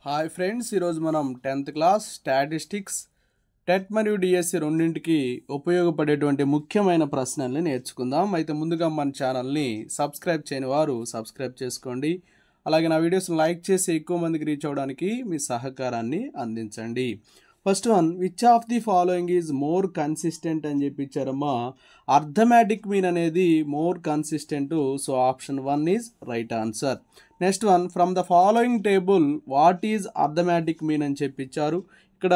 Hi friends, ఈరోజు మనం 10th class statistics TET మరియు డిఎస్సి రెండింటికి ఉపయోగపడేటువంటి ముఖ్యమైన ప్రశ్నల్ని నేర్చుకుందాం. అయితే ముందుగా మన ఛానల్ని సబ్స్క్రైబ్ చేయని వారు సబ్స్క్రైబ్ చేసుకోండి. అలాగే నా వీడియోస్ని లైక్ చేసి ఎక్కువ మందికి రీచ్ అవ్వడానికి మీ సహకారాన్ని అందించండి. First one, which of the following is more consistent అని చెప్పి ఇచ్చారమ్మా. అర్థమెటిక్ మీన్ అనేది more consistent, so option 1 is right answer. Next one, from the following table what is arithmetic mean అని చెప్పి ఇచ్చారు. ఇక్కడ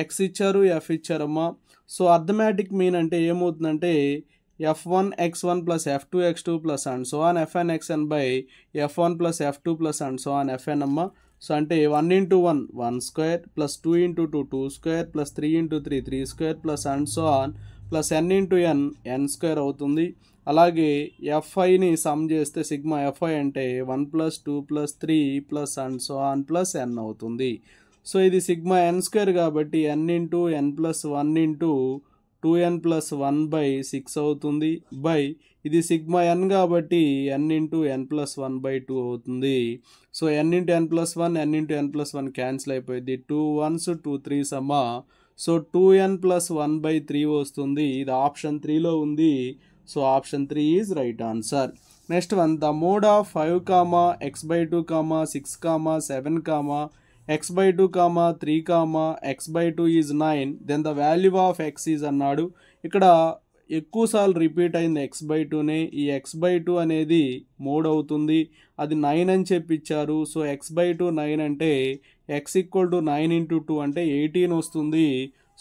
ఎక్స్ ఇచ్చారు, ఎఫ్ ఇచ్చారమ్మా. సో అర్థమెటిక్ మీన్ అంటే ఏమవుతుందంటే f1 x1 plus f2 x2 plus and so on fn xn by f1 plus f2 plus and so on fn అమ్మా. So అంటే 1 into 1 1 square plus 2 into 2 2 square plus 3 into 3 3 square plus and so on plus n into n n square అవుతుంది. అలాగే fi some చేస్తే sigma fi అంటే 1 plus 2 plus 3 plus and so on plus n అవుతుంది. So ఇది sigma n square కాబట్టి n into n plus 1 into 2n plus 1 by 6 అవుతుంది by ఇది sigma n కాబట్టి n into n plus 1 by 2 అవుతుంది. So n into n plus 1 n into n plus 1 cancel అయిపోయింది. 2 1s 2 3s అమ్మా. So 2n plus 1 by 3 వస్తుంది. ఇది option 3లో ఉంది. So option 3 is right answer. Next one, the mode of 5 comma x by 2 comma 6 comma 7 comma x by 2 comma 3 comma x by 2 is 9 then the value of x is అన్నాడు. ఇక్కడ ఎక్కువసార్లు repeat అయింది x by 2నే. ఈ x by 2 అనేది mode అవుతుంది, అది 9 అని చెప్పి ఇచ్చారు. సో x by 2 9 అంటే x ఈక్వల్ టు 9 into 2 అంటే 18 వస్తుంది.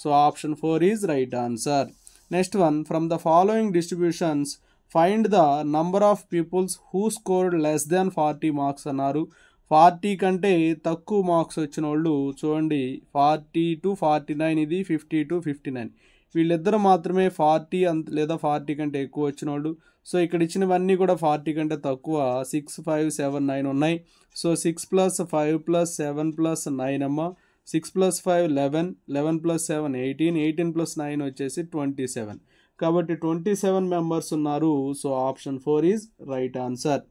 So option 4 is right answer. Next one, from the following distributions find the number of peoples who scored less than 40 marks అన్నారు. 40 కంటే తక్కువ మార్క్స్ వచ్చిన వాళ్ళు చూడండి, 40 to 49, ఇది 50 to 59. వీళ్ళిద్దరు మాత్రమే 40 లేదా 40 కంటే ఎక్కువ వచ్చిన వాళ్ళు. సో ఇక్కడ ఇచ్చినవన్నీ కూడా 40 కంటే తక్కువ. 6 5 7 9 ఉన్నాయి. సో 6 plus 5 plus 7 plus 9 అమ్మ. 6 plus 5 11 11 plus 7 18 18 plus 9 వచ్చేసి 27. కాబట్టి 27 మెంబర్స్ ఉన్నారు. So option 4 is right answer.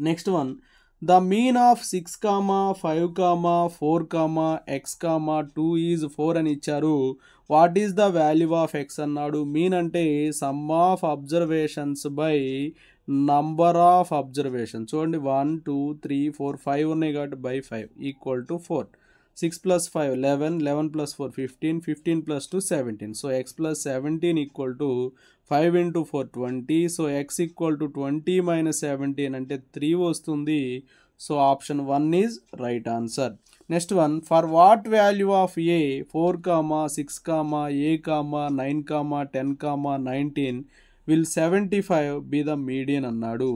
Next one, the mean of 6 comma 5 comma 4 comma X comma 2 is 4 అని ఇచ్చారు. What is the value of X అన్నాడు. మీన్ అంటే sum of observations by number of observation. చూడండి 1 2 3 4 5 ఉన్నాయి కాబట్టి by 5 equal to 4. 6 plus 5 11 11 plus 4 15 15 plus 2 17. So x plus 17 equal to 5 into 4 20. So x equal to 20 minus 17 అంటే 3 వస్తుంది. So option 1 is right answer. Next one, for what value of A 4 comma 6 comma A comma 9 comma 10 comma 19 will 75 be the median అన్నాడు.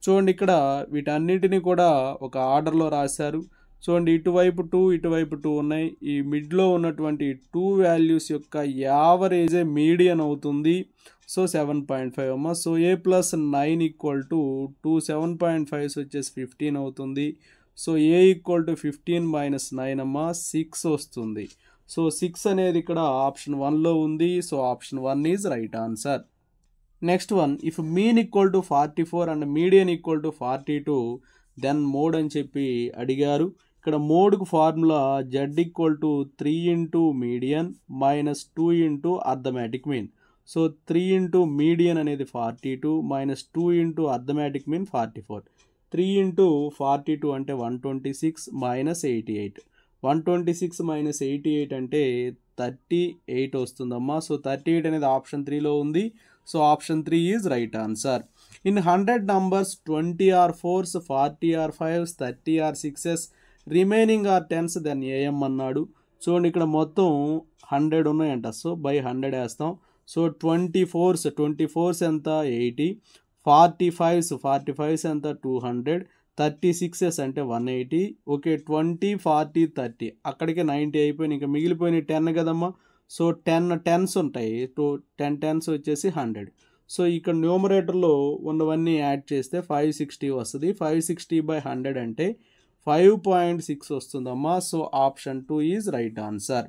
చూడండి ఇక్కడ వీటన్నిటిని కూడా ఒక ఆర్డర్లో రాశారు. చూడండి ఇటువైపు 2 ఇటువైపు 2 ఉన్నాయి. ఈ మిడ్లో ఉన్నటువంటి 2 వాల్యూస్ యొక్క యావరేజే మీడియన్ అవుతుంది. సో 7.5 అమ్మ. So A plus 9 equal to 2 7.5 వచ్చేసి 15 అవుతుంది. So A equal to 15 minus 9 అమ్మ 6 వస్తుంది. సో 6 అనేది ఇక్కడ ఆప్షన్ 1లో ఉంది. So option 1 is right answer. Next one, if mean equal to 44 and median equal to 42 then mode అని చెప్పి అడిగారు. ఇక్కడ మోడ్కు formula z equal to 3 into median minus 2 into arithmetic mean. సో 3 into మీడియన్ అనేది 42 minus 2 into arithmetic mean 44. 3 into 42 అంటే 126 minus 88. 126 minus 88 అంటే 38 వస్తుందమ్మా. సో 38 అనేది ఆప్షన్ 3లో ఉంది. So option 3 is right answer. In 100 numbers 20 are 4s 40 are 5s 30 are 6s remaining are 10s then AM అన్నాడు. చూడండి ఇక్కడ మొత్తం 100 ఉన్నాయంట. సో బై 100 వేస్తాం. సో 24s ఎంత 80, 45s ఎంత 200, 36s అంటే 180. ఓకే 20 40 30 అక్కడికే 90 అయిపోయినాయి. ఇంకా మిగిలిపోయిన 10 కదమ్మా. సో 10 10s ఉంటాయి. 10 10s వచ్చేసి 100. సో ఇక్కడ న్యూమరేటర్లో ఉన్నవన్నీ యాడ్ చేస్తే 560 వస్తుంది. 560 by 100 అంటే 5.6 వస్తుందమ్మా. So option 2 is right answer.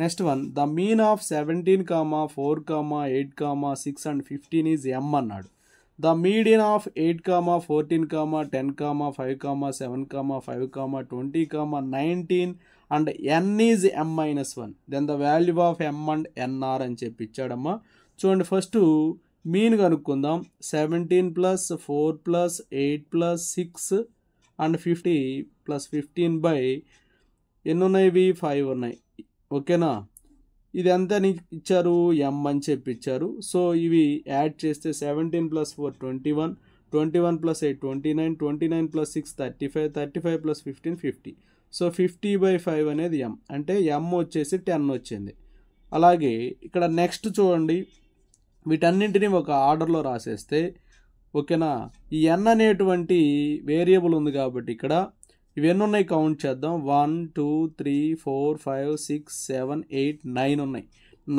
Next one, the mean of 17 comma 4 comma 8 comma 6 and 15 is m అన్నాడు. The median of 8, 14, 10, 5, 7, 5, 20, 19 and n is m-1. Then the value of m and nr అని చెప్పి ఇచ్చాడమ్మా. చూడండి, first mean కనుక్కుందాం. 17 + 4 + 8 + 6 and 50 + 15 by ఎన్ని ఉన్నాయి? 5 ఉన్నాయి. ఓకేనా? ఇది ఎంత ఇచ్చారు? m అని చెప్పి ఇచ్చారు. సో ఇవి యాడ్ చేస్తే 17 + 4 21, 21 + 8 29, 29 + 6 35, 35 + 15 50. సో 50/5 అనేది m, అంటే m వచ్చేసి 10 వచ్చింది. అలాగే ఇక్కడ నెక్స్ట్ చూడండి, వీటన్నింటినీ ఒక ఆర్డర్లో రాసేస్తే ఓకేనా, ఈ n అనేటువంటి వేరియబుల్ ఉంది కాబట్టి ఇక్కడ ఇవన్నీ ఉన్నాయి కౌంట్ చేద్దాం. 1 2 3 4 5 6 7 8 9 ఉన్నాయి.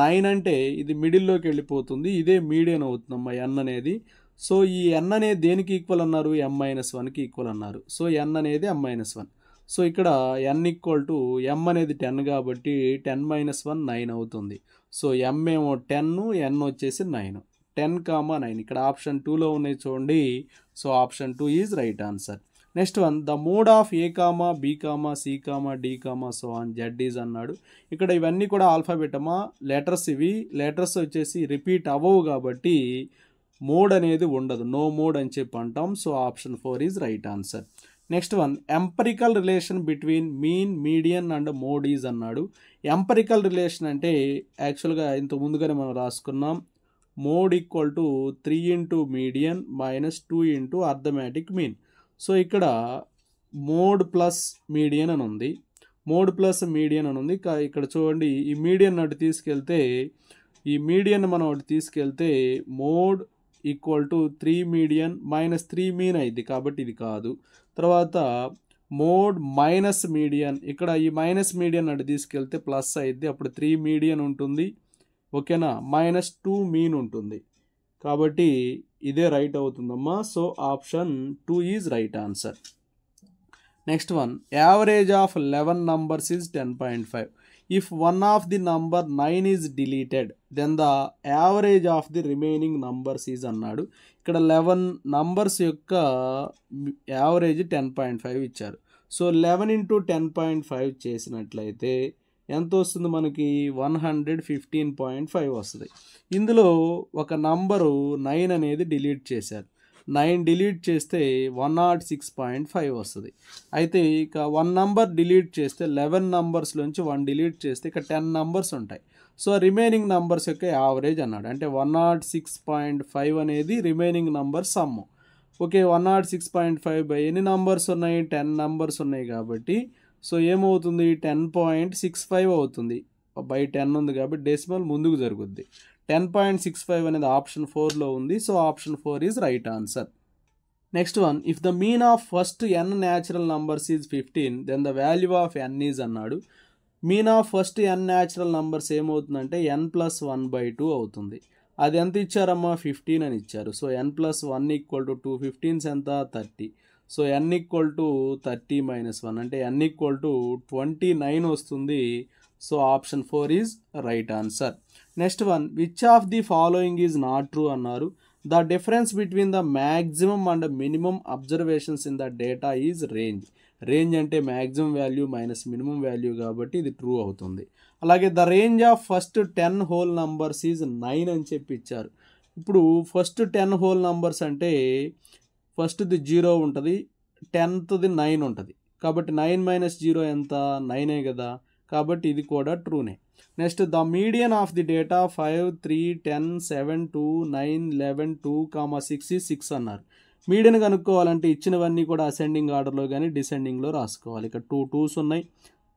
9 అంటే ఇది మిడిల్లోకి వెళ్ళిపోతుంది, ఇదే మీడియన్ అవుతుందమ్మా n అనేది. సో ఈ n అనేది దేనికి ఈక్వల్ అన్నారు? m-1కి ఈక్వల్ అన్నారు. సో n అనేది m-1. సో ఇక్కడ n = m అనేది 10 కాబట్టి 10 - 1 9 అవుతుంది. సో m ఏమో 10, n వచ్చేసి 9. 10, 9 ఇక్కడ ఆప్షన్ 2లో ఉన్నాయి చూడండి. So option 2 is right answer. Next one, the mode of A, B, C, D, so on Z is అన్నాడు. ఇక్కడ ఇవన్నీ కూడా ఆల్ఫాబెట్ అమ్మా, లెటర్స్. ఇవి లెటర్స్ వచ్చేసి రిపీట్ అవ్వవు కాబట్టి మోడ్ అనేది ఉండదు, నో మోడ్ అని చెప్పి అంటాం. So option 4 is right answer. Next one, empirical relation between mean, median and mode is అన్నాడు. ఎంపరికల్ రిలేషన్ అంటే యాక్చువల్గా ఇంత ముందుగానే మనం రాసుకున్నాం. Mode = 3 × median - 2 × arithmetic mean. So ఇక్కడ మోడ్ ప్లస్ మీడియన్ అని ఉంది, మోడ్ ప్లస్ మీడియన్ అని ఉంది. ఇక్కడ చూడండి, ఈ మీడియన్ అటు తీసుకెళ్తే, ఈ మీడియన్ మనం అటు తీసుకెళ్తే మోడ్ = 3 మీడియన్ - 3 మీన్ అయింది కాబట్టి ఇది కాదు. తర్వాత మోడ్ మైనస్ మీడియన్, ఇక్కడ ఈ మైనస్ మీడియన్ అటు తీసుకెళ్తే ప్లస్ అయింది, అప్పుడు 3 మీడియన్ ఉంటుంది. ఓకేనా? -2 మీన్ ఉంటుంది కాబట్టి ఇదే రైట్ అవుతుందమ్మా. So option 2 is right answer. Next one, average of 11 numbers is 10.5. If one of the number 9 is deleted then the average of the remaining numbers is అన్నాడు. ఇక్కడ 11 numbers యొక్క యావరేజ్ 10.5 ఇచ్చారు. సో 11 × 10.5 చేసినట్లయితే ఎంత వస్తుంది మనకి? 115.5 వస్తుంది. ఇందులో ఒక నంబరు 9 అనేది డిలీట్ చేశారు. 9 డిలీట్ చేస్తే 106.5 వస్తుంది. అయితే ఇక 1 నంబర్ డిలీట్ చేస్తే 11 numbers-లోంచి 1 డిలీట్ చేస్తే ఇక 10 numbers ఉంటాయి. సో రిమైనింగ్ నంబర్స్ యొక్క యావరేజ్ అన్నాడు. అంటే 106.5 అనేది remaining number some. Okay, 106.5 by ఎన్ని నంబర్స్ ఉన్నాయి? 10 numbers ఉన్నాయి కాబట్టి సో ఏమవుతుంది? 10.65 అవుతుంది. బై 10 ఉంది కాబట్టి డెసిమల్ ముందుకు జరుగుద్ది. 10.65 అనేది ఆప్షన్ 4లో ఉంది. So option 4 is right answer. Next one, if the mean of first n natural numbers is 15 then the value of n is అన్నాడు. Mean of first n natural numbers ఏమవుతుందంటే n + 1/2 అవుతుంది. అది ఎంత ఇచ్చారమ్మా? 15 అని ఇచ్చారు. సో n + 1 = 2, 15s ఎంత? 30. So n = 30 - 1 అంటే n = 29 వస్తుంది. So option 4 is right answer. Next one, which of the following is not true అన్నారు. The difference between the maximum and minimum observations in the data is range. Range అంటే maximum value minus minimum value కాబట్టి ఇది true అవుతుంది. అలాగే the range of first 10 whole numbers is 9 అని చెప్పి ఇచ్చారు. ఇప్పుడు ఫస్ట్ 10 whole numbers అంటే ఫస్ట్ది 0 ఉంటుంది, 10th 9 ఉంటుంది కాబట్టి 9 - 0 ఎంత? 9 కదా, కాబట్టి ఇది కూడా ట్రూనే. Next, the median of the data 5 3 10 7 2 9 11 2, 6 6 అన్నారు. మీడియన్ కనుక్కోవాలంటే ఇచ్చినవన్నీ కూడా అసెండింగ్ ఆర్డర్లో కానీ డిసెండింగ్లో రాసుకోవాలి. ఇక్కడ 2 2s ఉన్నాయి,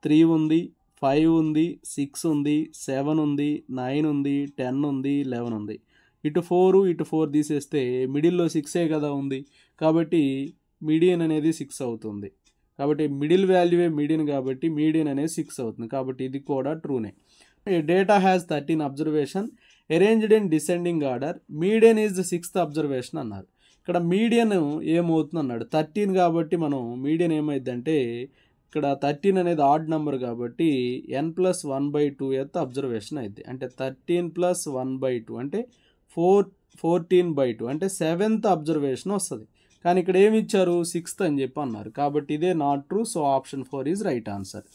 3 ఉంది, 5 ఉంది, 6 ఉంది, 7 ఉంది, 9 ఉంది, 10 ఉంది, 11 ఉంది. ఇటు 4 ఇటు 4 తీసేస్తే మిడిల్లో 6 కదా ఉంది కాబట్టి మీడియన్ అనేది 6 అవుతుంది. కాబట్టి మిడిల్ వాల్యూవే మీడియన్ కాబట్టి మీడియన్ అనేది 6 అవుతుంది. కాబట్టి ఇది కూడా ట్రూనే. Data has 13 observation arranged in descending order. Median is the 6th observation అన్నారు. ఇక్కడ మీడియన్ ఏమవుతుంది అన్నాడు. 13 కాబట్టి మనం మీడియన్ ఏమైందంటే ఇక్కడ 13 అనేది ఆడ్ నెంబర్ కాబట్టి n + 1/2 యొక్క అబ్జర్వేషన్ అయింది. అంటే 13 + 1/2 అంటే 4 14/2 అంటే 7th అబ్జర్వేషన్ వస్తుంది. కానీ ఇక్కడ ఏమి ఇచ్చారు 6th అని చెప్పి అన్నారు. కాబట్టి ఇదే not true. So option 4 is right answer.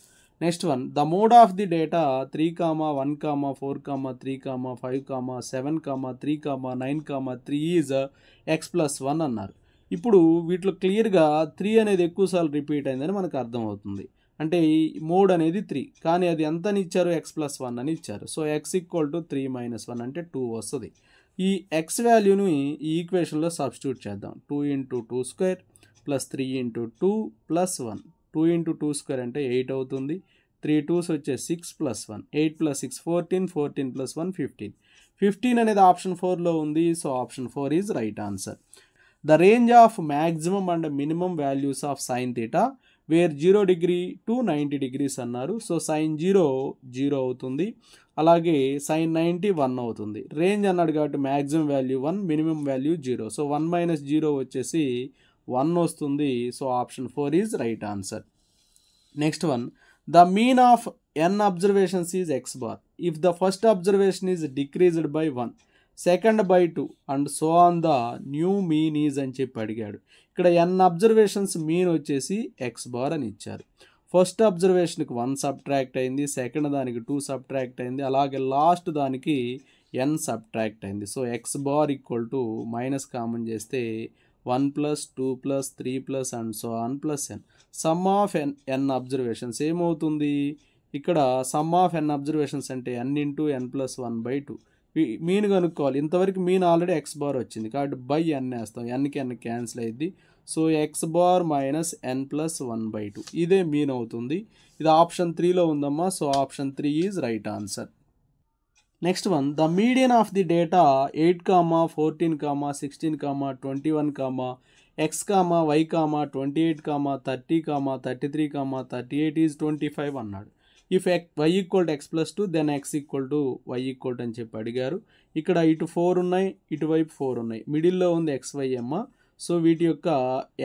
Next one, the mode of the data 3, 1, 4, 3, 5, 7, 3, 9, 3 is x+1 అన్నారు. ఇప్పుడు వీటిలో క్లియర్గా 3 అనేది ఎక్కువసార్లు రిపీట్ అయిందని మనకు అర్థమవుతుంది. అంటే ఈ మోడ్ అనేది 3, కానీ అది ఎంత అని ఇచ్చారు x+1 అని ఇచ్చారు. సో x = 3 - 1 అంటే 2 వస్తుంది. ఈ x వాల్యూని ఈ ఈక్వేషన్లో సబ్స్టిట్యూట్ చేద్దాం. 2 × 2² + 3 × 2 + 1. 2 × 2² అంటే 8 అవుతుంది. 3 2s వచ్చే 6 + 1. 8 + 6 14, 14 + 1 15. 15 అనేది ఆప్షన్ 4లో ఉంది. So option 4 is right answer. The range of maximum and minimum values of sin θ where 0 degree to 90 degrees అన్నారు. సో sin 0 0 అవుతుంది, అలాగే sin 90 1 అవుతుంది. రేంజ్ అన్నాడు కాబట్టి maximum value 1, minimum value 0. So 1 - 0 వచ్చేసి 1 వస్తుంది. So option 4 is right answer. Next one, the mean of n observations is x bar if the first observation is decreased by 1, second by 2 and so on the new mean is అని చెప్పి అడిగాడు. ఇక్కడ n observations mean వచ్చేసి x bar అని ఇచ్చారు. First అబ్జర్వేషన్కి 1 subtract అయింది, second దానికి 2 subtract అయింది, అలాగే లాస్ట్ దానికి n సబ్ట్రాక్ట్ అయింది. So x bar = minus common చేస్తే 1 + 2 + 3 + and so on +n. Some of n observations ఏమవుతుంది? ఇక్కడ సమ్ ఆఫ్ n అబ్జర్వేషన్స్ అంటే n × n + 1/2. మీన్ కనుక్కోవాలి. ఇంతవరకు మీన్ ఆల్రెడీ x బార్ వచ్చింది కాబట్టి బై n వేస్తాం. nకి n క్యాన్సిల్ అయ్యింది. సో x బార్ - n + 1/2 ఇదే మీన్ అవుతుంది. ఇది ఆప్షన్ 3లో ఉందమ్మా. So option 3 is right answer. Next one, the median of the data 8, 14, 16, 21, x, y, 28, 30, 33, 38 is 25 అన్నాడు. If y = x+2 then x = y = అని చెప్పి అడిగారు. ఇక్కడ ఇటు 4 ఉన్నాయి, ఇటువైపు 4 ఉన్నాయి, మిడిల్లో ఉంది xy అమ్మ. సో వీటి యొక్క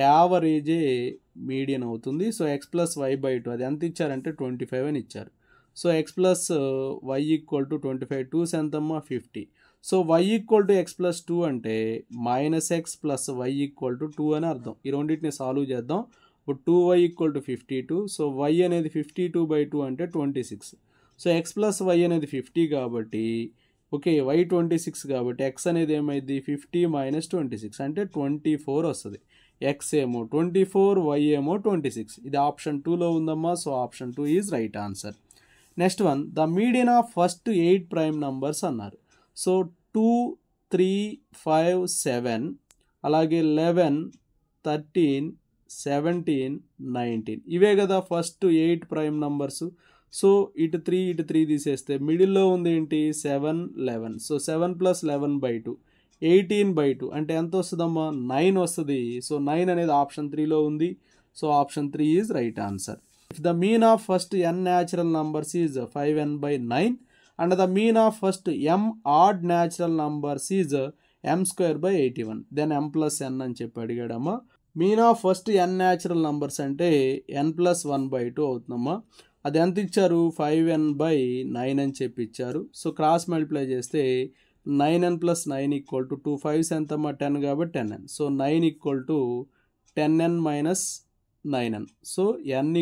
యావరేజే మీడియన్ అవుతుంది. సో x+y/2 అది ఎంత ఇచ్చారంటే 25 అని ఇచ్చారు. సో x+y = 25, 2s ఎంతమ్మా 50. సో y = x+2 అంటే -x + y = 2 అని అర్థం. ఈ రెండింటిని సాల్వ్ చేద్దాం. ఇప్పుడు 2y = 52. సో y అనేది 52/2 అంటే 26. సో x+y అనేది 50 కాబట్టి ఓకే, y 26 కాబట్టి x అనేది ఏమైంది 50 - 26 అంటే 24 వస్తుంది. x ఏమో 24, y ఏమో 26. ఇది ఆప్షన్ 2లో ఉందమ్మా. So option 2 is right answer. Next one, the median of first 8 prime numbers అన్నారు. సో 2, 3, 5, 7 అలాగే 11, 13, 17, 19 ఇవే కదా ఫస్ట్ 8 ప్రైమ్ నంబర్స్. సో ఇటు 3 తీసేస్తే మిడిల్లో ఉంది ఏంటి 7, 11. సో 7 + 11/2 18/2 అంటే ఎంత వస్తుందమ్మా 9 వస్తుంది. సో 9 అనేది ఆప్షన్ 3లో ఉంది. So option 3 is right answer. If the mean of first n natural numbers is 5n/9 and the mean of first m odd natural numbers is m²/81 then m + n అని చెప్పి అడిగాడమ్మా. Mean of first n natural numbers అంటే n + 1/2 అవుతుందమ్మా. అది ఎంత ఇచ్చారు 5n/9 అని చెప్పి ఇచ్చారు. సో క్రాస్ మల్టిప్లై చేస్తే 9n + 9 = 2 5s ఎంతమ్మా 10 కాబట్టి 10n. So 9 = 10n - 9n. So n =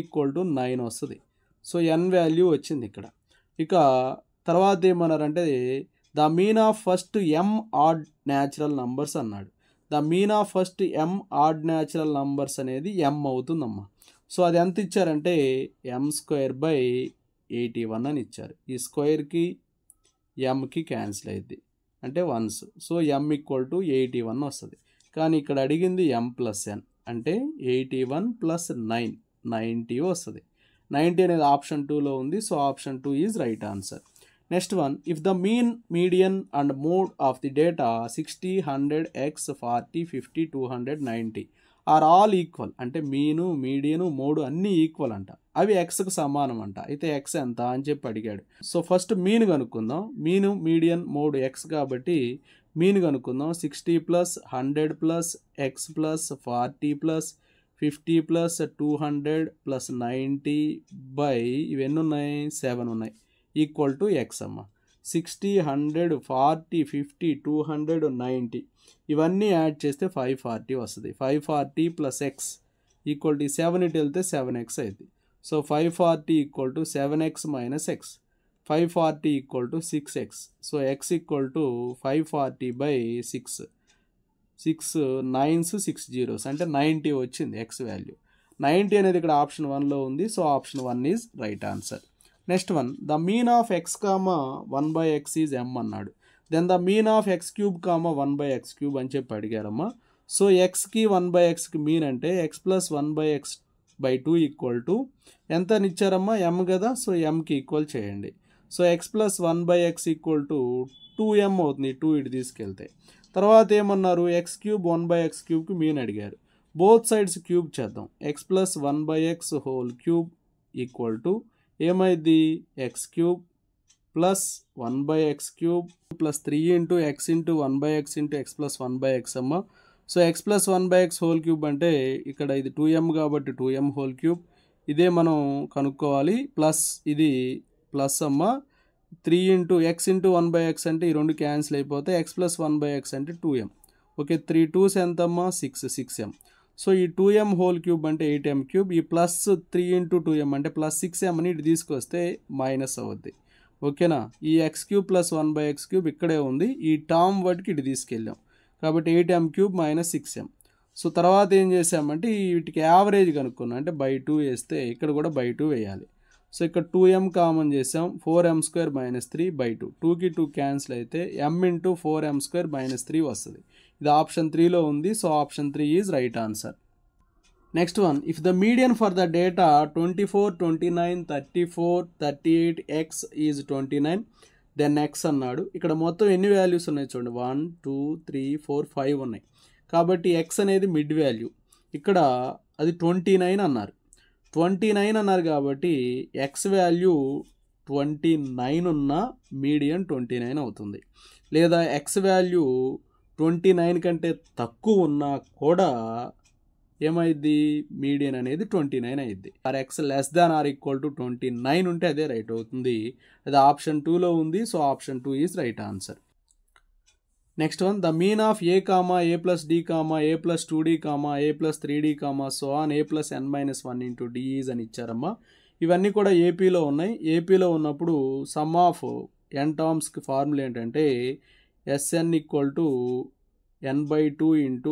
9 వస్తుంది. సో n వాల్యూ వచ్చింది ఇక్కడ. ఇక తర్వాత ఏమన్నారంటే the mean of first m odd natural numbers అన్నాడు. The mean of first m odd natural numbers అనేది m అవుతుందమ్మా. సో అది ఎంత ఇచ్చారంటే m²/81 అని ఇచ్చారు. ఈ స్క్వేర్కి mకి క్యాన్సిల్ అయ్యింది అంటే 1s. సో m = 81 వస్తుంది. కానీ ఇక్కడ అడిగింది m + n అంటే 81 + 9 90 వస్తుంది. 90 అనేది ఆప్షన్ 2లో ఉంది. So option 2 is right answer. Next one, if the mean, median and mode of the data 60, 100, x, 40, 50, 200, 90 are all equal అంటే మీను, మీడియను, మోడ్ అన్నీ ఈక్వల్ అంట. అవి ఎక్స్కి సమానం అంట. అయితే ఎక్స్ ఎంత అని చెప్పి అడిగాడు. సో ఫస్ట్ మీన్ కనుక్కుందాం. మీను, మీడియన్, మోడ్ ఎక్స్ కాబట్టి మీన్ కనుక్కుందాం. 60 + 100 + x + 40 + 50 + 200 + 90 ఇవన్నీ ఉన్నాయి 7 ఉన్నాయి = x అమ్మ. 60, 100, 40, 50, 200, 90 ఇవన్నీ యాడ్ చేస్తే 540 వస్తుంది. 540 ప్లస్ ఎక్స్ ఈక్వల్ టు 7 ఇటు వెళ్తే 7x అవుతుంది. So 540 equal to 7x minus X. 540 equal to 6x. So x equal to 540 by 6. 6 9s 6 zeros అంటే 90 వచ్చింది ఎక్స్ వాల్యూ. 90 అనేది ఇక్కడ ఆప్షన్ 1లో ఉంది. So option 1 is right answer. Next one, the mean of x comma 1/x is m అన్నాడు. Then the mean of x cube comma 1/x³ అని చెప్పి అడిగారమ్మా. సో ఎక్స్కి 1/xకి మీన్ అంటే x plus 1/x/2 equal to ఎంత అని ఇచ్చారమ్మా, m కదా. సో mకి ఈక్వల్ చేయండి. So x plus 1/x equal to 2m అవుతుంది, 2 ఇటు తీసుకెళ్తే. తర్వాత ఏమన్నారు, x³ 1/x³ మీన్ అడిగారు. బోత్ సైడ్స్ క్యూబ్ చేద్దాం. X plus 1/x³ equal to ఏమైంది, x³ plus 1/x³ plus 3 into X into 1/x into X plus 1/x అమ్మ. సో ఎక్స్ ప్లస్ 1/x³ అంటే ఇక్కడ ఇది 2m కాబట్టి 2m3. ఇదే మనం కనుక్కోవాలి. ప్లస్ ఇది ప్లస్ అమ్మ. 3 ఇంటూ ఎక్స్ ఇంటూ 1/x అంటే ఈ రెండు క్యాన్సిల్ అయిపోతే ఎక్స్ ప్లస్ 1/x అంటే 2m. ఓకే, 3 2s ఎంతమ్మా, 6m. సో ఈ 2m3 అంటే 8m3. ఈ ప్లస్ 3 ఇంటూ 2m అంటే ప్లస్ 6m అని ఇటు తీసుకొస్తే మైనస్ అవుద్ది. ఓకేనా, ఈ x³ ప్లస్ 1/x³ ఇక్కడే ఉంది. ఈ టర్మ్ వాటికి ఇటు తీసుకెళ్ళాం కాబట్టి 8m3 మైనస్ 6m. సో తర్వాత ఏం చేసామంటే వీటికి యావరేజ్ కనుక్కున్నాం. అంటే బై 2 వేస్తే ఇక్కడ కూడా బై 2 వేయాలి. సో ఇక్కడ 2m కామన్ చేసాం. 4m² minus 3/2. 2కి 2 క్యాన్సిల్ అయితే m ఇంటూ 4m² మైనస్ 3 వస్తుంది. ఇది ఆప్షన్ 3లో ఉంది. So option 3 is right answer. Next one, if the median for the data 24, 29, 34, 38 x is 29 then x అన్నాడు. ఇక్కడ మొత్తం ఎన్ని వాల్యూస్ ఉన్నాయి చూడండి, 1 2 3 4 5 ఉన్నాయి. కాబట్టి x అనేది మిడ్ వాల్యూ. ఇక్కడ అది 29 అన్నారు. 29 అన్నారు కాబట్టి x వాల్యూ 29 ఉన్న మీడియన్ 29 అవుతుంది. లేదా x వాల్యూ 29 కంటే తక్కువ ఉన్నా కూడా ఏమైంది, మీడియన్ అనేది 29 అయింది. Or x less than or equal to 29 ఉంటే అదే రైట్ అవుతుంది. అది ఆప్షన్ 2లో ఉంది. So option 2 is right answer. Next one, the mean of a comma a plus d comma a plus 2d comma a plus 3d comma so on a plus n-1 into d is అని ఇచ్చారమ్మా. ఇవన్నీ కూడా ఏపీలో ఉన్నాయి. ఏపీలో ఉన్నప్పుడు sum of n టర్మ్స్కి formula ఏంటంటే Sn equal to n/2 into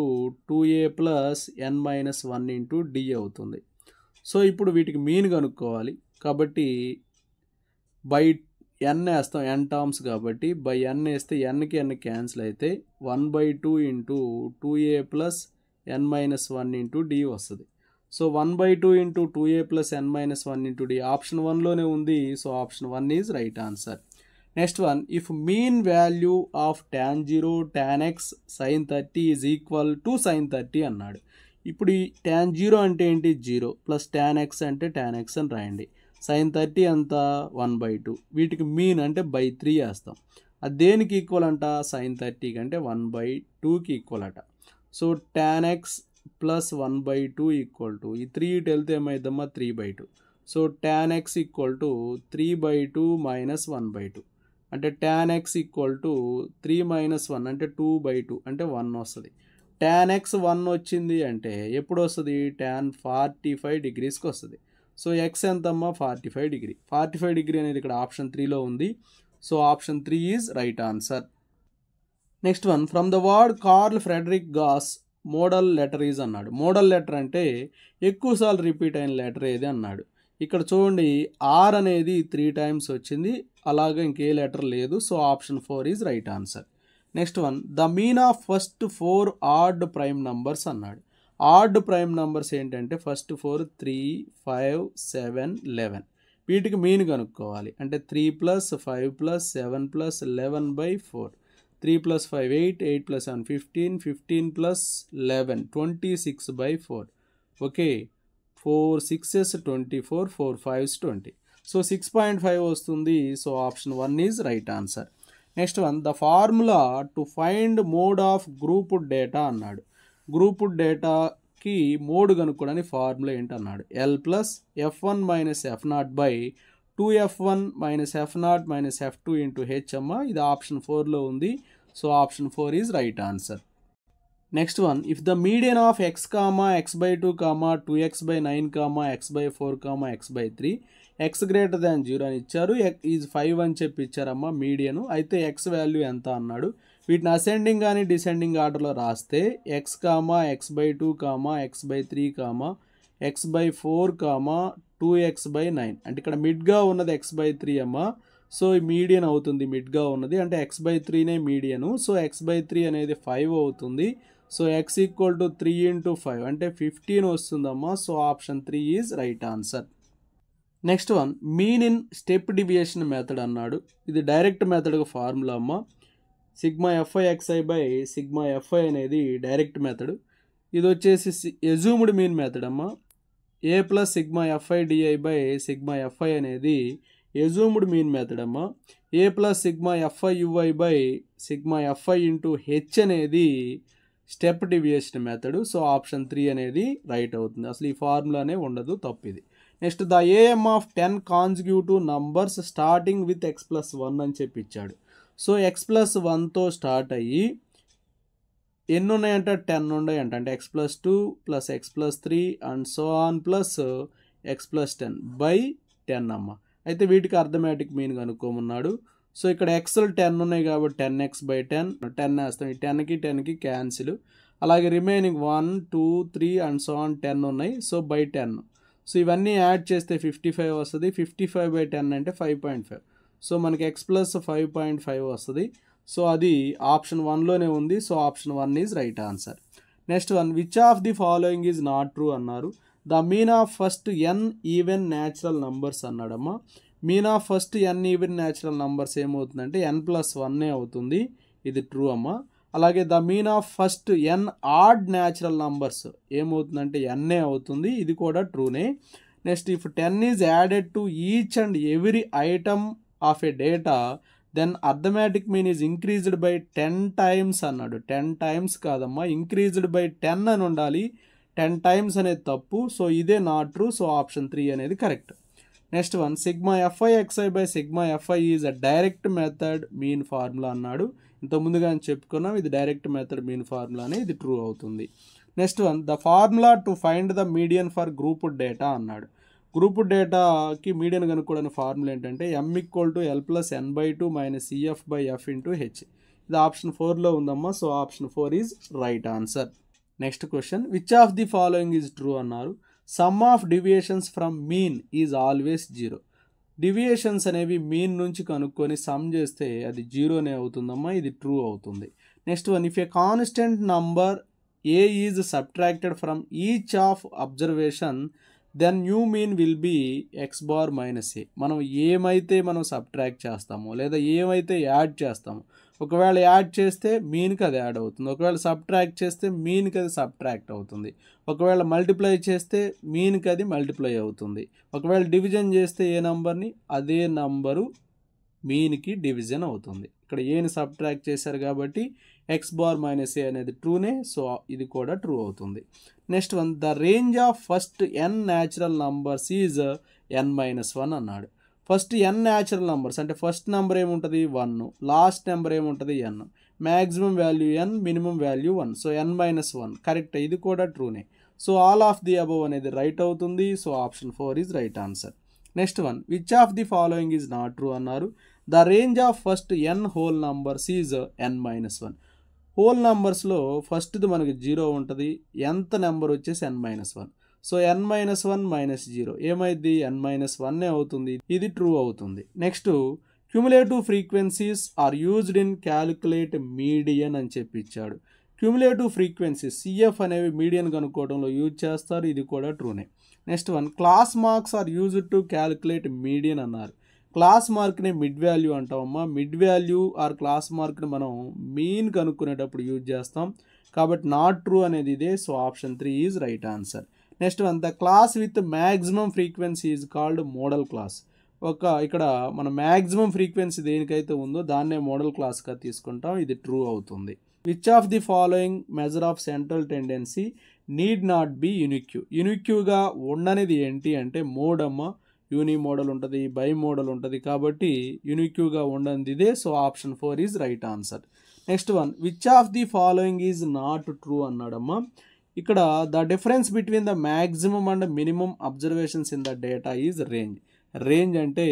2a plus n-1 into d అవుతుంది. సో ఇప్పుడు వీటికి మీన్ కనుక్కోవాలి కాబట్టి బై n వేస్తాం, n టర్మ్స్ కాబట్టి బై n వేస్తే nకి n క్యాన్సిల్ అయితే 1/2 into 2a plus n-1 into d వస్తుంది. So 1/2 into 2a plus n-1 into d option 1లోనే ఉంది. So option 1 is right answer. Next one, if mean value of tan 0 tan x sin 30 is equal to sin 30 అన్నాడు. ఇప్పుడు ఈ tan 0 అంటే ఏంటి, 0 plus tan x అంటే tan x అని రాయండి. sin 30 అంత 1/2. వీటికి మీన్ అంటే బై 3 వేస్తాం. అది దేనికి ఈక్వల్ అంట, sin 30 కంటే 1/2కి ఈక్వల్ అట. So tan x plus 1/2 equal to ఈ 3 ఇటు వెళ్తే ఏమైందమ్మా, 3/2. So tan x equal to 3/2 minus 1/2 అంటే tan x equal to 3 minus 1 అంటే 2/2 అంటే 1 వస్తుంది. tan x 1 వచ్చింది అంటే ఎప్పుడు వస్తుంది, tan 45 డిగ్రీస్కి వస్తుంది. సో x ఎంతమ్మా, 45 డిగ్రీ. 45 డిగ్రీ అనేది ఇక్కడ ఆప్షన్ 3లో ఉంది. So option 3 is right answer. Next one, from the word Carl Friedrich Gauss modal letter is అన్నాడు. మోడల్ లెటర్ అంటే ఎక్కువసార్లు రిపీట్ అయిన లెటర్ ఏది అన్నాడు. ఇక్కడ చూడండి ఆర్ అనేది 3 టైమ్స్ వచ్చింది, అలాగే ఇంకే లెటర్ లేదు. So option 4 is right answer. Next one, the mean of first 4 odd prime numbers అన్నాడు. ఆడ్ ప్రైమ్ నంబర్స్ ఏంటంటే ఫస్ట్ 4 3 5 7 11. వీటికి మీన్ కనుక్కోవాలి. అంటే 3 plus 5 plus 7 plus 11/4. 3 plus 5 8, 8 plus 7 15, 15 plus 11 26/4. Okay, 4 6s 24, 4 5s 20. So 6.5 వస్తుంది. So option 1 is right answer. Next one, the formula to find mode of grouped data అన్నాడు. Grouped డేటాకి mode కనుక్కోవడానికి formula ఏంటన్నాడు, L plus F1 minus F0 by 2f1 minus f0 minus f2 into H అమ్మ. ఇది option 4లో ఉంది. So option 4 is right answer. Next one, if the median of x comma x/2 comma 2x/9 comma x/4 comma x/3 x greater than 0 అని ఇచ్చారు. Is 5 అని చెప్పి ఇచ్చారమ్మా మీడియను. అయితే x value ఎంత అన్నాడు. వీటిని అసెండింగ్ కానీ డిసెండింగ్ ఆర్డర్లో రాస్తే x comma x/2 comma x/3 comma x/4 comma 2x/9 అంటే ఇక్కడ మిడ్గా ఉన్నది x/3 అమ్మ. సో ఈ మీడియన్ అవుతుంది, మిడ్గా ఉన్నది అంటే x/3నే మీడియను. సో x/3 అనేది 5 అవుతుంది. So x equal to 3 into 5 అంటే 15 వస్తుందమ్మా. So option 3 is right answer. Next one, mean in step deviation method అన్నాడు. ఇది డైరెక్ట్ మెథడ్గా ఫార్ములా అమ్మ. Sigma f i xi by sigma F I అనేది డైరెక్ట్ మెథడ్. ఇది వచ్చేసి ఎజూమ్డ్ మీన్ మెథడ్ అమ్మ. A plus sigma F I D I by sigma F I అనేది assumed mean method అమ్మ. A plus sigma F I U I by sigma F I into H అనేది step deviation method. So option 3 అనేది right అవుతుంది. అసలు ఈ ఫార్ములానే ఉండదు, తప్పు ఇది. Next, the AM of 10 consecutive numbers starting with x+1 అని చెప్పి ఇచ్చాడు. సో x+1తో స్టార్ట్ అయ్యి ఎన్ని ఉన్నాయంటే 10 ఉన్నాయంట. అంటే x+2 plus x+3 and so on plus x+10 by 10 అమ్మ. అయితే వీటికి అర్థమెటిక్ మీన్ కనుక్కోమన్నాడు. సో ఇక్కడ ఎక్స్లు 10 ఉన్నాయి కాబట్టి 10x/10 10 వేస్తాం. ఈ 10కి క్యాన్సిల్. అలాగే రిమైనింగ్ 1 2 3 అండ్ సో ఆన్ 10 ఉన్నాయి. So by 10. సో ఇవన్నీ యాడ్ చేస్తే 55 వస్తుంది. 55/10 అంటే 5.5. సో మనకి x+5.5 వస్తుంది. సో అది ఆప్షన్ 1లోనే ఉంది. So option 1 is right answer. Next one, which of the following is not true అన్నారు. The mean of first n even natural numbers అన్నాడమ్మా. Mean of first n even natural numbers ఏమవుతుందంటే n+1 అవుతుంది. ఇది true అమ్మ. అలాగే the mean of first n odd natural numbers ఏమవుతుందంటే n అవుతుంది. ఇది కూడా ట్రూనే. Next, if 10 is added to each and every item of a data then arithmetic mean is increased by 10 times అన్నాడు. 10 టైమ్స్ కాదమ్మా, ఇంక్రీజ్డ్ బై 10 అని ఉండాలి. 10 times అనేది తప్పు. సో ఇదే నాట్ ట్రూ. సో ఆప్షన్ 3 అనేది correct. Next one, sigma f i xi by sigma f i is a direct method mean formula అన్నాడు. ఇంత ముందుగా చెప్పుకున్నాం, ఇది డైరెక్ట్ మెథడ్ మీన్ ఫార్ములానే, ఇది ట్రూ అవుతుంది. Next one, the formula to find the median for group data అన్నాడు. Group డేటాకి median కనుక్కోవడానికి ఫార్ములా ఏంటంటే m = l+n/2 minus cf/f into H. ఇది ఆప్షన్ 4లో ఉందమ్మా. So option 4 is right answer. Next question, which of the following is true అన్నారు. Sum of deviations from mean is always 0. Deviations అనేవి mean నుంచి కనుక్కొని some చేస్తే అది 0నే అవుతుందమ్మా. ఇది ట్రూ అవుతుంది. Next one, if a constant number a is subtracted from each of observation then new mean will be x⁻−a. మనం ఏమైతే సబ్ట్రాక్ట్ చేస్తామో లేదా ఏమైతే యాడ్ చేస్తామో, ఒకవేళ యాడ్ చేస్తే మీన్కి అది యాడ్ అవుతుంది. ఒకవేళ సబ్ట్రాక్ట్ చేస్తే మీన్కి అది సబ్ట్రాక్ట్ అవుతుంది. ఒకవేళ మల్టిప్లై చేస్తే మీన్కి అది మల్టిప్లై అవుతుంది. ఒకవేళ డివిజన్ చేస్తే ఏ నంబర్ని అదే నంబరు మీన్కి డివిజన్ అవుతుంది. ఇక్కడ ఏని సబ్ట్రాక్ట్ చేశారు కాబట్టి x⁻−a అనేది ట్రూనే. సో ఇది కూడా ట్రూ అవుతుంది. Next one, the range of first n natural numbers is n-1 అన్నాడు. ఫస్ట్ n న్యాచురల్ నంబర్స్ అంటే ఫస్ట్ నెంబర్ ఏముంటుంది 1, లాస్ట్ నెంబర్ ఏముంటుంది n, maximum value n, minimum value 1. So n-1 correct. ఇది కూడా ట్రూనే. So all of the above అనేది right అవుతుంది. So option 4 is right answer. Next one, which of the following is not true అన్నారు. The range of first n whole numbers is n-1. Whole నంబర్స్లో ఫస్ట్ది మనకి 0 ఉంటుంది. nth నెంబర్ వచ్చేసి n-1. So n-1 minus 0 ఏమైంది n-1 అవుతుంది. ఇది true అవుతుంది. Next, cumulative frequencies are used in calculate median అని చెప్పి ఇచ్చాడు. క్యుములేటివ్ ఫ్రీక్వెన్సీస్ CF అనేవి మీడియన్ కనుక్కోవడంలో యూజ్ చేస్తారు. ఇది కూడా ట్రూనే. Next one, class marks are used to calculate median అన్నారు. క్లాస్ మార్క్ని మిడ్ వాల్యూ అంటామమ్మా. మిడ్ వాల్యూ ఆర్ క్లాస్ మార్క్ని మనం మీన్ కనుక్కునేటప్పుడు యూజ్ చేస్తాం. కాబట్టి నాట్ ట్రూ అనేది ఇదే. So option 3 is right answer. Next one, the class with maximum frequency is called modal class. ఇక్కడ మన మ్యాక్సిమం ఫ్రీక్వెన్సీ దేనికైతే ఉందో దాన్నే మోడల్ క్లాస్గా తీసుకుంటాం. ఇది ట్రూ అవుతుంది. Which of the following measure of central tendency need not be unique. యునిక్యూగా ఉండనిది ఏంటి అంటే మోడ్ అమ్మ. యూని మోడల్ ఉంటుంది, బై మోడల్ ఉంటుంది. కాబట్టి యూనిక్యూగా ఉండదు ఇదే. So option 4 is right answer. Next one, which of the following is not true అన్నాడమ్మా. ఇక్కడ the difference between the maximum and minimum observations in the data is range. Range అంటే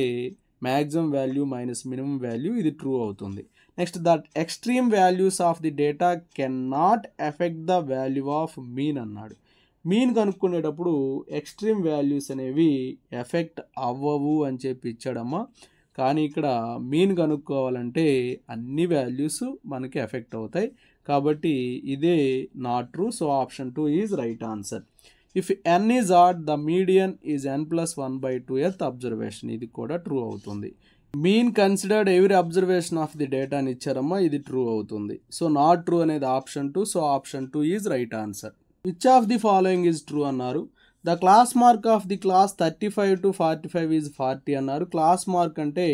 maximum value minus minimum value, ఇది true అవుతుంది. Next, that extreme values of the data can not effect the value of mean అన్నాడు. Mean కనుక్కునేటప్పుడు extreme values అనేవి effect అవ్వవు అని చెప్పి ఇచ్చాడమ్మా. కానీ ఇక్కడ మీన్ కనుక్కోవాలంటే అన్ని వాల్యూస్ మనకి ఎఫెక్ట్ అవుతాయి. కాబట్టి ఇదే not true. So option 2 is right answer. If n is odd, the median is n+1/2th observation, ఇది కూడా ట్రూ అవుతుంది. Mean considered every observation of the data అని ఇచ్చారమ్మా, ఇది ట్రూ అవుతుంది. సో నాట్ ట్రూ అనేది option 2. So option 2 is right answer. Which of the following is true అన్నారు. The class mark of the class 35 to 45 is 40 అన్నారు. Class mark అంటే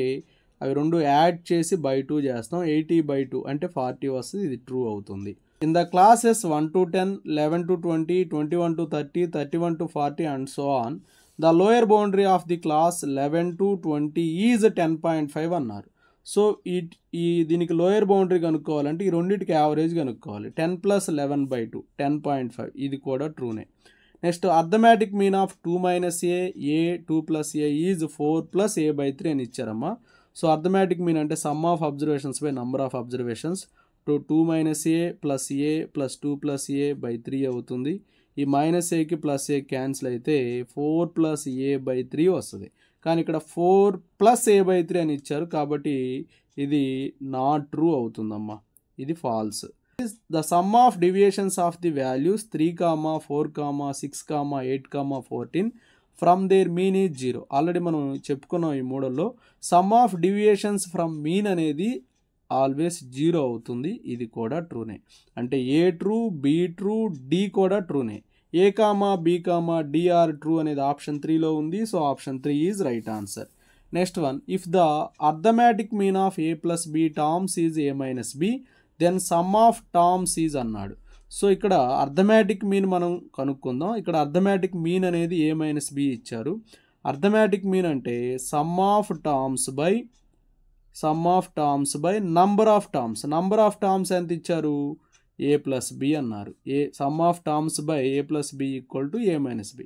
అవి రెండు యాడ్ చేసి బై 2 చేస్తాం, 80/2 అంటే 40 వస్తుంది, ఇది ట్రూ అవుతుంది. In the classes 1 to 10, 11 to 20, 21 to 30, 31 to 40 and so on, the lower boundary of the class 11 to 20 is 10.5 అన్నారు. సో దీనికి లోయర్ బౌండరీ కనుక్కోవాలంటే ఈ రెండింటికి యావరేజ్ కనుక్కోవాలి. 10 + 11/2 10.5, ఇది కూడా ట్రూనే. Next, arithmetic mean of 2 - a 2 + a is 4 + a/3 అని ఇచ్చారమ్మా. సో అర్థమెటిక్ మీన్ అంటే sum of observations by number of observations. 2 - a + a + 2 + a/3 అవుతుంది. ఈ -aకి +a క్యాన్సిల్ అయితే 4 + a/3 వస్తుంది. కానీ ఇక్కడ 4 + a/3 అని ఇచ్చారు కాబట్టి ఇది నాట్ ట్రూ అవుతుందమ్మా, ఇది false. The sum of deviations of the values 3, 4, 6, 8, 14 from their mean is 0. Already మనం చెప్పుకున్నాం ఈ మోడల్లో. Sum of deviations from mean అనేది ఆల్వేస్ 0 అవుతుంది, ఇది కూడా ట్రూనే. అంటే a true, b true, d కూడా ట్రూనే. A, b, d are true అనేది ఆప్షన్ 3లో ఉంది. So option 3 is right answer. Next one, if the arithmetic mean of a + b terms is a - b, then sum of terms is అన్నాడు. So ఇక్కడ arithmetic mean మనం కనుక్కుందాం. ఇక్కడ arithmetic mean అనేది a - b ఇచ్చారు. Arithmetic mean అంటే sum of terms by number of terms. Number of terms ఎంత ఇచ్చారు, a + b అన్నారు. Sum of terms by a + b = a - b.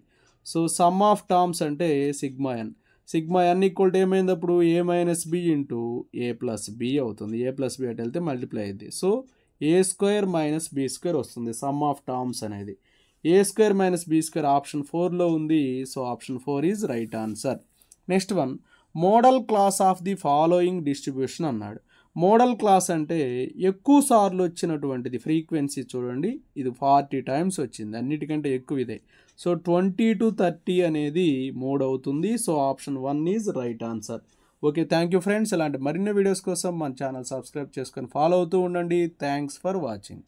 So sum of terms అంటే సిగ్మా n. సిగ్మా n = ఏమైందప్పుడు a - b × a + b అవుతుంది. a + b అటు వెళ్తే multiply అయింది. So a² - b² వస్తుంది సమ్ ఆఫ్ టర్మ్స్ అనేది. a² - b² option 4లో ఉంది. So option 4 is right answer. Next one, modal class of the following distribution అన్నాడు. మోడల్ క్లాస్ అంటే ఎక్కువ సార్లు వచ్చినటువంటిది. ఫ్రీక్వెన్సీ చూడండి, ఇది 40 టైమ్స్ వచ్చింది, అన్నిటికంటే ఎక్కువ ఇదే. సో 20 to 30 అనేది మోడ్ అవుతుంది. So option 1 is right answer. Okay, thank you friends. ఇలాంటి మరిన్ని వీడియోస్ కోసం మన ఛానల్ సబ్స్క్రైబ్ చేసుకొని ఫాలో అవుతూ ఉండండి. Thanks for watching.